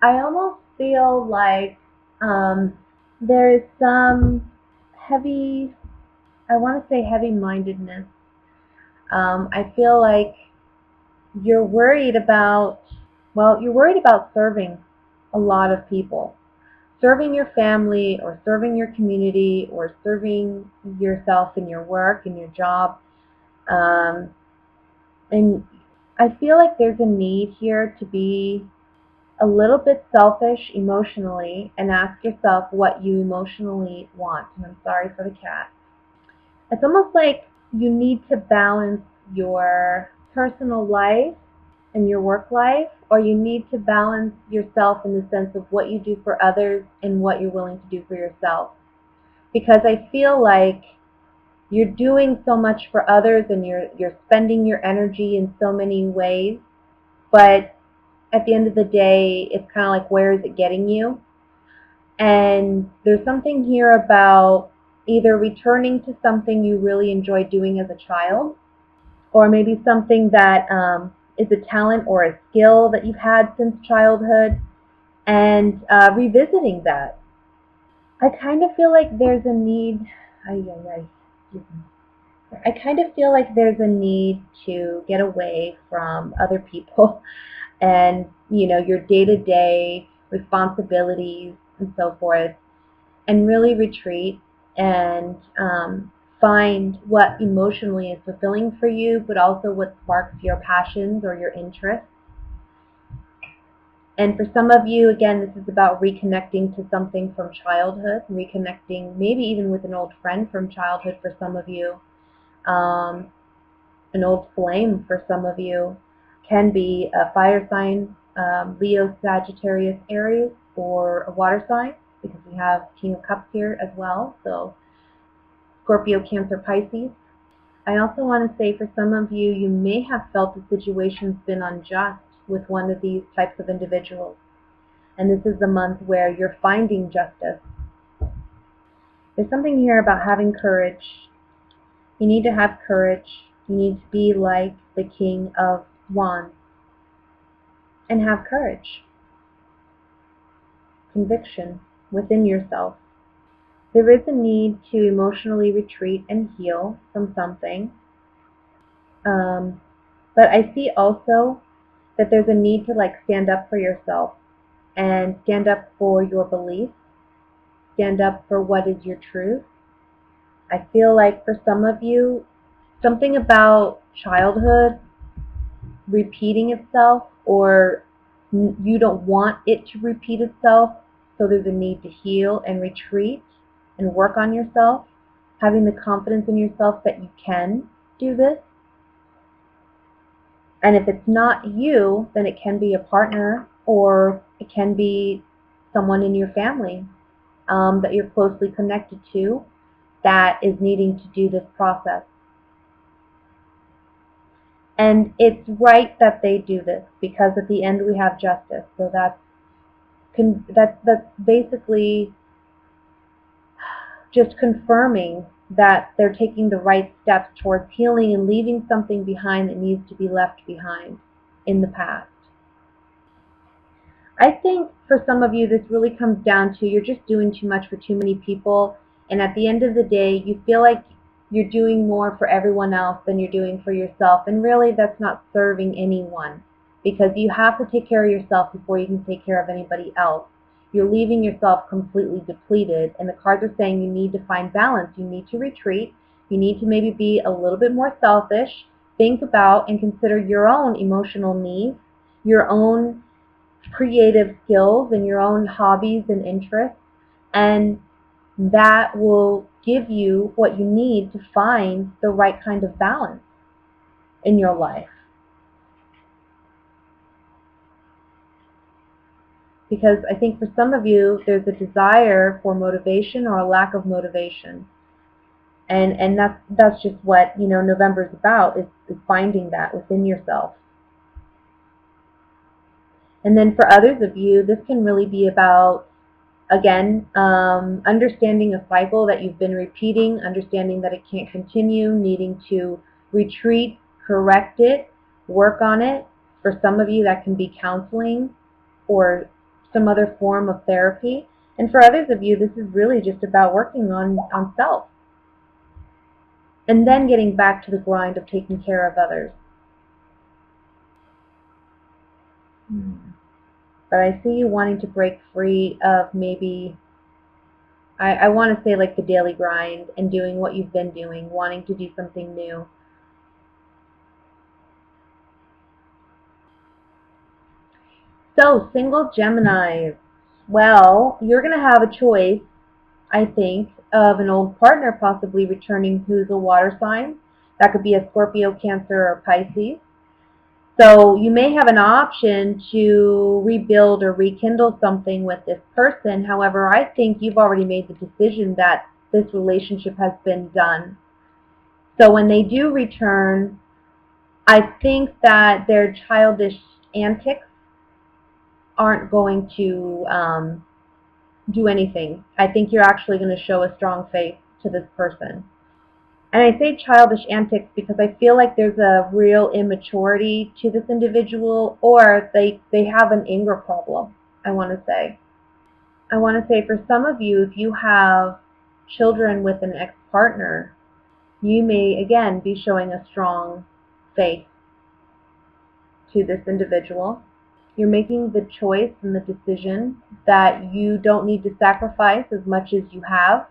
I almost feel like um, there is some heavy, I want to say heavy-mindedness. I feel like you're worried about, well, you're worried about serving a lot of people, serving your family or serving your community or serving yourself in your work, in your job. Um, and I feel like there's a need here to be a little bit selfish emotionally and ask yourself what you emotionally want. And I'm sorry for the cat. It's almost like you need to balance your personal life and your work life, or you need to balance yourself in the sense of what you do for others and what you're willing to do for yourself. Because I feel like you're doing so much for others and you're spending your energy in so many ways, but at the end of the day, it's kind of like, where is it getting you? And there's something here about either returning to something you really enjoyed doing as a child, or maybe something that is a talent or a skill that you've had since childhood, and revisiting that. I kind of feel like there's a need. Ay, ay, ay, excuse me. I kind of feel like there's a need to get away from other people and your day-to-day responsibilities and so forth, and really retreat and find what emotionally is fulfilling for you, but also what sparks your passions or your interests. And for some of you, again, this is about reconnecting to something from childhood, reconnecting maybe even with an old friend from childhood for some of you, um, an old flame for some of you, can be a fire sign, Leo, Sagittarius, Aries, or a water sign, because we have King of Cups here as well. So Scorpio, Cancer, Pisces. I also want to say for some of you, you may have felt the situation's been unjust with one of these types of individuals. And this is the month where you're finding justice. There's something here about having courage. You need to have courage. You need to be like the King of Wands and have courage, conviction within yourself. There is a need to emotionally retreat and heal from something. Um, but I see also that there's a need to stand up for yourself and stand up for your beliefs, stand up for what is your truth. I feel like for some of you, something about childhood repeating itself, or you don't want it to repeat itself, so there's a need to heal and retreat and work on yourself, having the confidence in yourself that you can do this. And if it's not you, then it can be a partner, or it can be someone in your family that you're closely connected to that is needing to do this process. And it's right that they do this, because at the end we have justice. So that's basically just confirming that they're taking the right steps towards healing and leaving something behind that needs to be left behind in the past. I think for some of you, this really comes down to you're just doing too much for too many people, and at the end of the day, you feel like you're doing more for everyone else than you're doing for yourself, and really that's not serving anyone, because you have to take care of yourself before you can take care of anybody else. You're leaving yourself completely depleted, and the cards are saying you need to find balance. You need to retreat. You need to maybe be a little bit more selfish, think about and consider your own emotional needs, your own creative skills and your own hobbies and interests, and that will give you what you need to find the right kind of balance in your life. Because I think for some of you, there's a desire for motivation or a lack of motivation. And that's just what November is about, is finding that within yourself. And then for others of you, this can really be about, again, understanding a cycle that you've been repeating, understanding that it can't continue, needing to retreat, correct it, work on it. For some of you, that can be counseling or some other form of therapy. And for others of you, this is really just about working on self and then getting back to the grind of taking care of others. But I see you wanting to break free of maybe, I want to say like the daily grind and doing what you've been doing, wanting to do something new. So, single Geminis. Well, you're going to have a choice, I think, of an old partner possibly returning who's a water sign. That could be a Scorpio, Cancer, or Pisces. So you may have an option to rebuild or rekindle something with this person. However, I think you've already made the decision that this relationship has been done. So when they do return, I think that their childish antics aren't going to do anything. I think you're actually going to show a strong faith to this person. And I say childish antics because I feel like there's a real immaturity to this individual, or they have an anger problem, I want to say. I want to say for some of you, if you have children with an ex-partner, you may, again, be showing a strong faith to this individual. You're making the choice and the decision that you don't need to sacrifice as much as you have.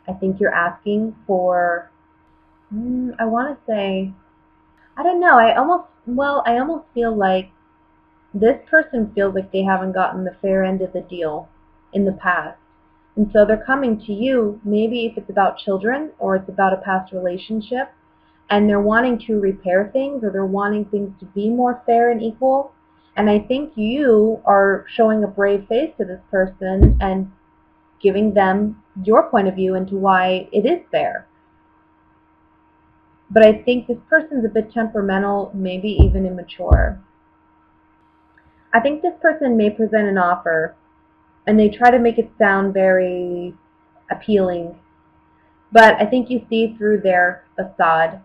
I think you're asking for, I want to say, I don't know. I almost feel like this person feels like they haven't gotten the fair end of the deal in the past. And so they're coming to you, maybe if it's about children or it's about a past relationship, and they're wanting to repair things or they're wanting things to be more fair and equal. And I think you are showing a brave face to this person and giving them your point of view into why it is fair. But I think this person's a bit temperamental, maybe even immature. I think this person may present an offer and they try to make it sound very appealing, but I think you see through their facade,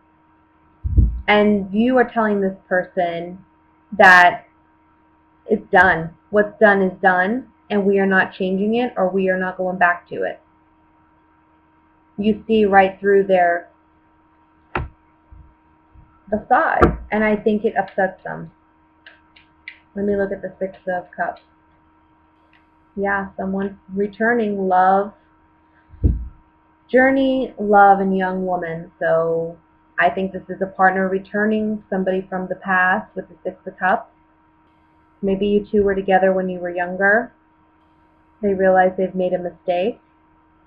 and you are telling this person that it's done. What's done is done, and we are not changing it or we are not going back to it. You see right through their facade, and I think it upsets them. Let me look at the Six of Cups. Yeah, someone returning, love, journey, love, and young woman. So I think this is a partner returning, somebody from the past with the Six of Cups. Maybe you two were together when you were younger. They realize they've made a mistake.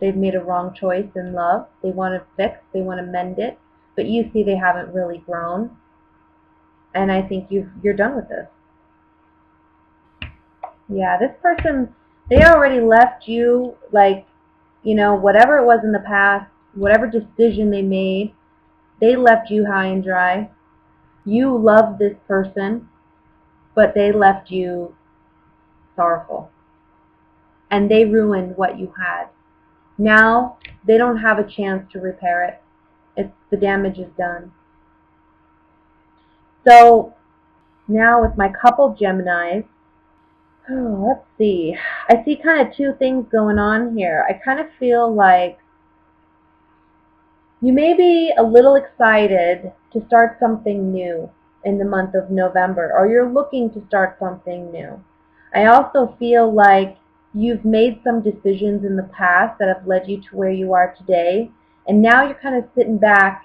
They've made a wrong choice in love. They want to fix, they want to mend it. But you see they haven't really grown. And I think you're done with this. Yeah, this person, they already left you, like, whatever it was in the past, whatever decision they made, they left you high and dry. You loved this person, but they left you sorrowful. And they ruined what you had. Now, they don't have a chance to repair it. The damage is done. So, now with my couple Geminis, let's see. I see kind of two things going on here. I kind of feel like you may be a little excited to start something new in the month of November, or you're looking to start something new. I also feel like you've made some decisions in the past that have led you to where you are today, and now you're kind of sitting back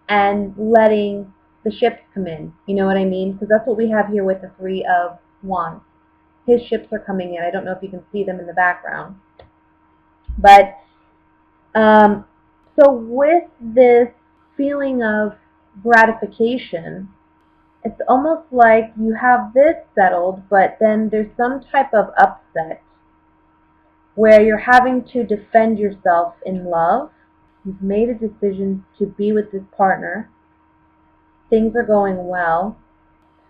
and letting the ships come in. You know what I mean? Because that's what we have here with the Three of Wands. His ships are coming in. I don't know if you can see them in the background. But so with this feeling of gratification, it's almost like you have this settled, but then there's some type of upset where you're having to defend yourself in love. You've made a decision to be with this partner. Things are going well.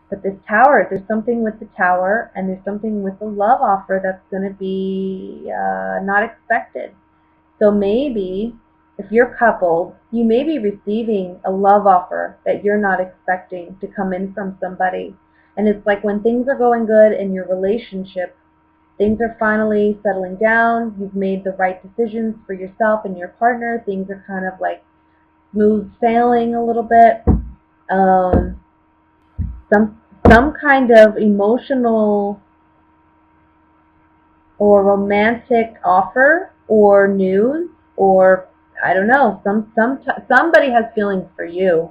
But this tower, there's something with the tower, and there's something with the love offer that's going to be not expected. So maybe if you're coupled, you may be receiving a love offer that you're not expecting to come in from somebody. And it's like when things are going good in your relationship, Things are finally settling down. You've made the right decisions for yourself and your partner. Things are kind of like smooth sailing a little bit. Um, some kind of emotional or romantic offer or news, or I don't know, somebody has feelings for you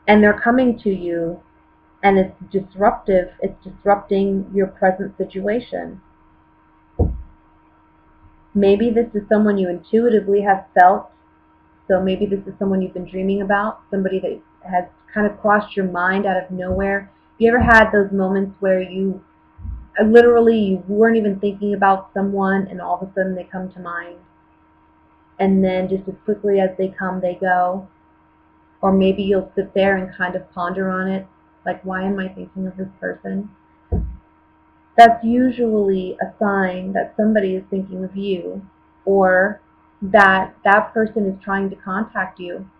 and they're coming to you, and it's disruptive. It's disrupting your present situation. Maybe this is someone you intuitively have felt. So maybe this is someone you've been dreaming about, somebody that has kind of crossed your mind out of nowhere. Have you ever had those moments where you literally you weren't even thinking about someone and all of a sudden they come to mind, and then just as quickly as they come, they go? Or maybe you'll sit there and kind of ponder on it, like, why am I thinking of this person? That's usually a sign that somebody is thinking of you, or that that person is trying to contact you.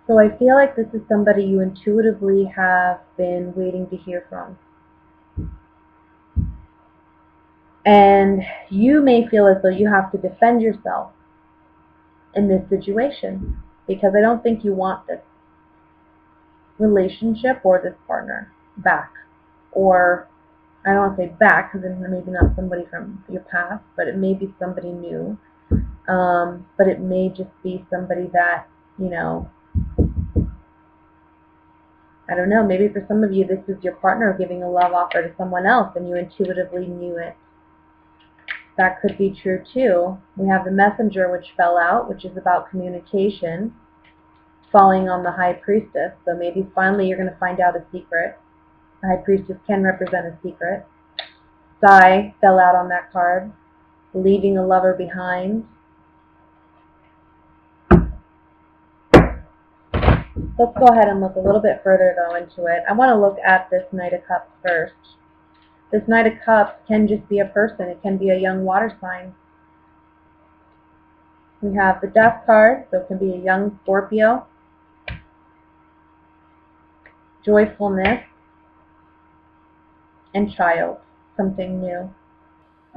So I feel like this is somebody you intuitively have been waiting to hear from. And you may feel as though you have to defend yourself in this situation, because I don't think you want this relationship or this partner back. Or I don't want to say back, because it's maybe not somebody from your past, but it may be somebody new. But it may just be somebody that, you know, I don't know, maybe for some of you this is your partner giving a love offer to someone else and you intuitively knew it. That could be true too. We have the Messenger, which fell out, which is about communication, falling on the High Priestess. So maybe finally you're going to find out a secret. The High Priestess can represent a secret. Sigh fell out on that card, leaving a lover behind. Let's go ahead and look a little bit further though into it. I want to look at this Knight of Cups first. This Knight of Cups can just be a person. It can be a young water sign. We have the Death card, so it can be a young Scorpio. Joyfulness and child, something new.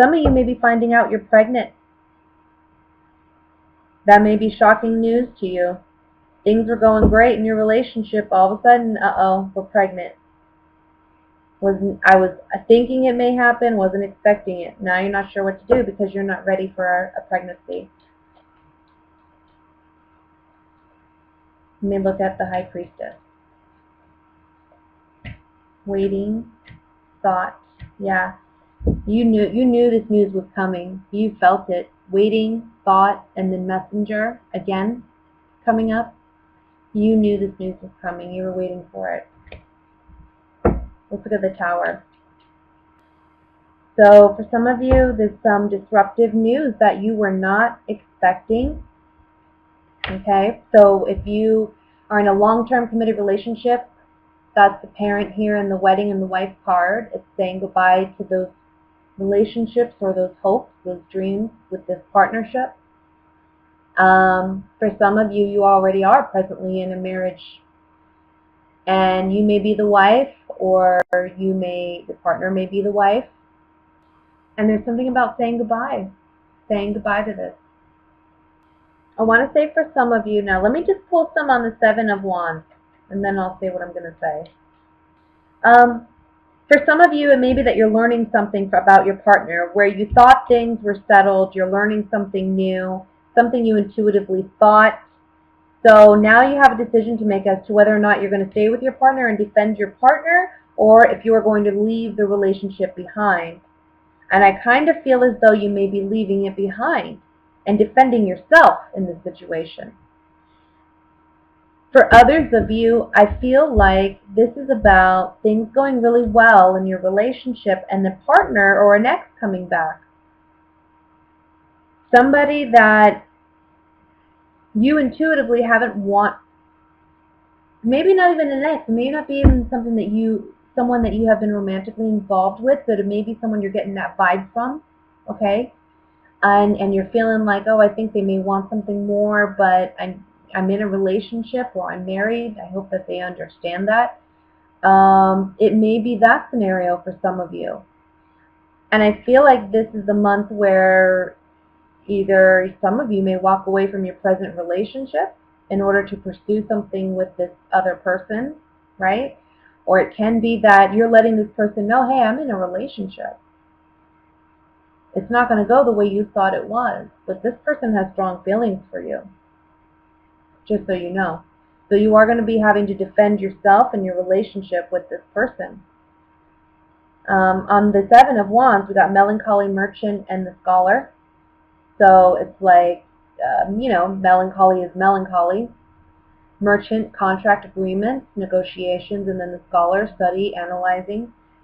Some of you may be finding out you're pregnant. That may be shocking news to you. Things were going great in your relationship. All of a sudden, uh-oh, we're pregnant. I was thinking it may happen, wasn't expecting it. Now you're not sure what to do because you're not ready for a pregnancy. You may look at the High Priestess. Waiting, thought, yeah. You knew this news was coming. You felt it. Waiting, thought, and then Messenger again coming up. You knew this news was coming. You were waiting for it. Let's look at the Tower. So for some of you, there's some disruptive news that you were not expecting. Okay, so if you are in a long-term committed relationship, that's the parent here in the wedding and the wife card. It's saying goodbye to those relationships or those hopes, those dreams with this partnership. For some of you, you already are presently in a marriage, and you may be the wife, or the partner may be the wife. And there's something about saying goodbye to this. I want to say for some of you now, let me just pull some on the Seven of Wands, and then I'll say what I'm going to say. For some of you, it may be that you're learning something about your partner, where you thought things were settled, you're learning something new, something you intuitively thought. So now you have a decision to make as to whether or not you're going to stay with your partner and defend your partner, or if you are going to leave the relationship behind. And I kind of feel as though you may be leaving it behind and defending yourself in this situation. For others of you, I feel like this is about things going really well in your relationship and the partner or an ex coming back. Somebody that you intuitively haven't maybe not even an ex, maybe not be even someone that you have been romantically involved with, but it may be someone you're getting that vibe from, okay? And you're feeling like, oh, I think they may want something more, but I'm in a relationship or I'm married. I hope that they understand that. It may be that scenario for some of you. And I feel like this is the month where either some of you may walk away from your present relationship in order to pursue something with this other person, right? Or it can be that you're letting this person know, hey, I'm in a relationship. It's not going to go the way you thought it was, but this person has strong feelings for you, just so you know. So you are going to be having to defend yourself and your relationship with this person. On the Seven of Wands, we got melancholy, merchant, and the scholar. So it's like, melancholy is melancholy. Merchant, contract agreements, negotiations, and then the scholar, study, analyzing.